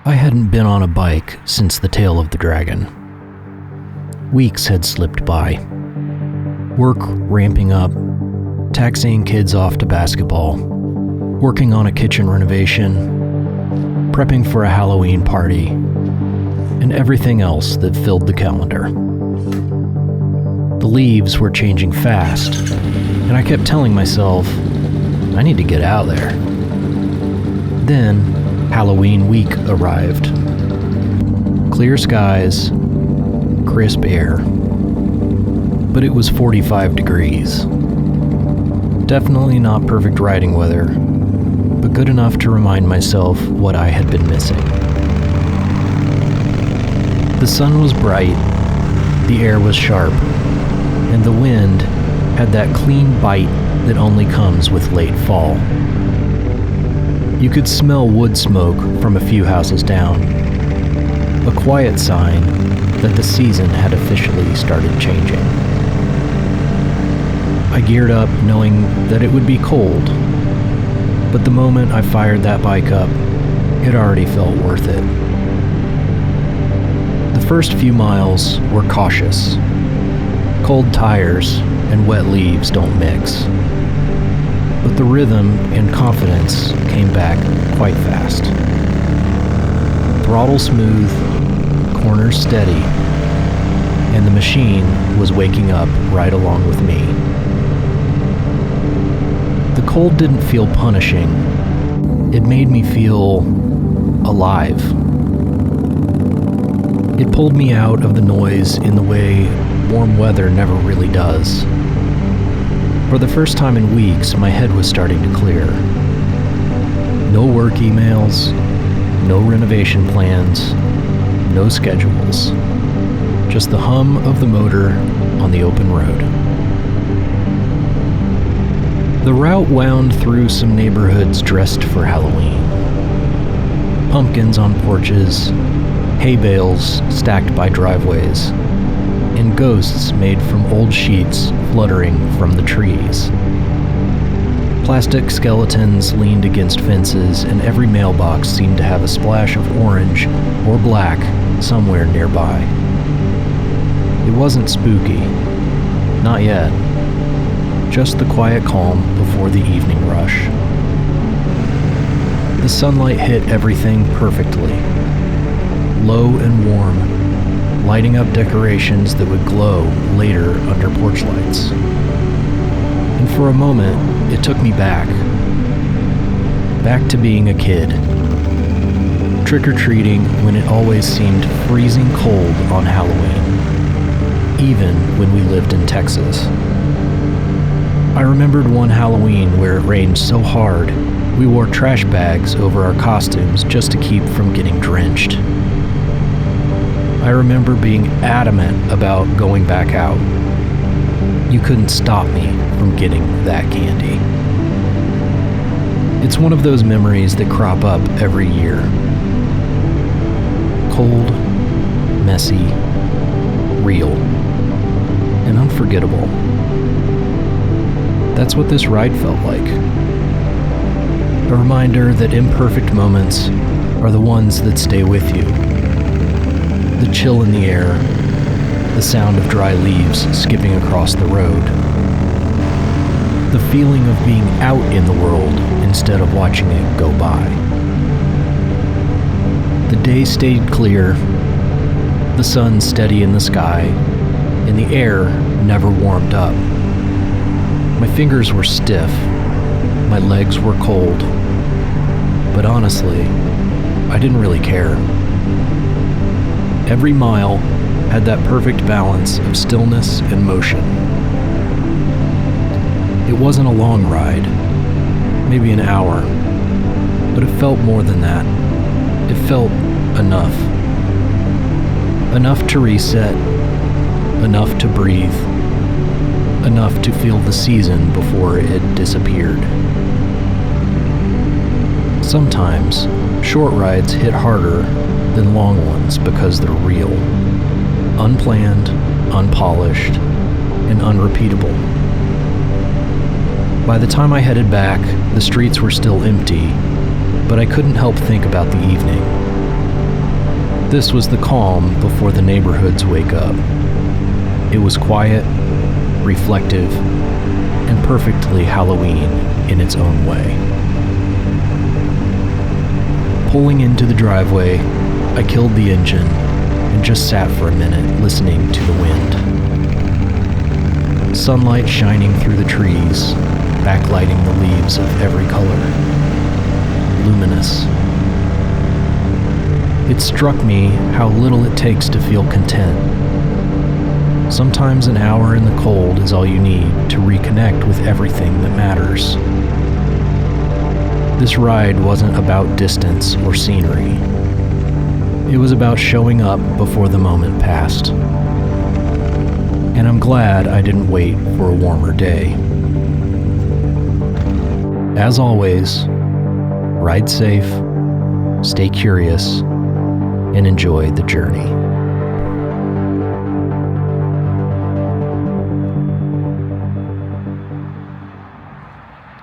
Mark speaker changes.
Speaker 1: I hadn't been on a bike since the tail of the dragon. Weeks had slipped by. Work ramping up, taxiing kids off to basketball, working on a kitchen renovation, prepping for a Halloween party, and everything else that filled the calendar. The leaves were changing fast, and I kept telling myself, I need to get out there. Then, Halloween week arrived. Clear skies, crisp air, but it was 45 degrees. Definitely not perfect riding weather, but good enough to remind myself what I had been missing. The sun was bright, the air was sharp, and the wind had that clean bite that only comes with late fall. You could smell wood smoke from a few houses down, a quiet sign that the season had officially started changing. I geared up knowing that it would be cold, but the moment I fired that bike up, it already felt worth it. The first few miles were cautious. Cold tires and wet leaves don't mix. But the rhythm and confidence came back quite fast. Throttle smooth, corners steady, and the machine was waking up right along with me. The cold didn't feel punishing. It made me feel alive. It pulled me out of the noise in the way warm weather never really does. For the first time in weeks, my head was starting to clear. No work emails, no renovation plans, no schedules. Just the hum of the motor on the open road. The route wound through some neighborhoods dressed for Halloween. Pumpkins on porches, hay bales stacked by driveways, and ghosts made from old sheets fluttering from the trees. Plastic skeletons leaned against fences, and every mailbox seemed to have a splash of orange or black somewhere nearby. It wasn't spooky. Not yet. Just the quiet calm before the evening rush. The sunlight hit everything perfectly. Low and warm, lighting up decorations that would glow later under porch lights. And for a moment, it took me back to being a kid, trick-or-treating when it always seemed freezing cold on Halloween, even when we lived in Texas. I remembered one Halloween where it rained so hard, we wore trash bags over our costumes just to keep from getting drenched. I remember being adamant about going back out. You couldn't stop me from getting that candy. It's one of those memories that crop up every year. Cold, messy, real, and unforgettable. That's what this ride felt like. A reminder that imperfect moments are the ones that stay with you. The chill in the air, the sound of dry leaves skipping across the road. The feeling of being out in the world instead of watching it go by. The day stayed clear, the sun steady in the sky, and the air never warmed up. My fingers were stiff, my legs were cold, but honestly, I didn't really care. Every mile had that perfect balance of stillness and motion. It wasn't a long ride, maybe an hour, but it felt more than that. It felt enough. Enough to reset, enough to breathe, enough to feel the season before it disappeared. Sometimes, short rides hit harder than long ones because they're real, unplanned, unpolished, and unrepeatable. By the time I headed back, the streets were still empty, but I couldn't help think about the evening. This was the calm before the neighborhoods wake up. It was quiet, reflective, and perfectly Halloween in its own way. Pulling into the driveway, I killed the engine and just sat for a minute listening to the wind. Sunlight shining through the trees, backlighting the leaves of every color. Luminous. It struck me how little it takes to feel content. Sometimes an hour in the cold is all you need to reconnect with everything that matters. This ride wasn't about distance or scenery. It was about showing up before the moment passed. And I'm glad I didn't wait for a warmer day. As always, ride safe, stay curious, and enjoy the journey.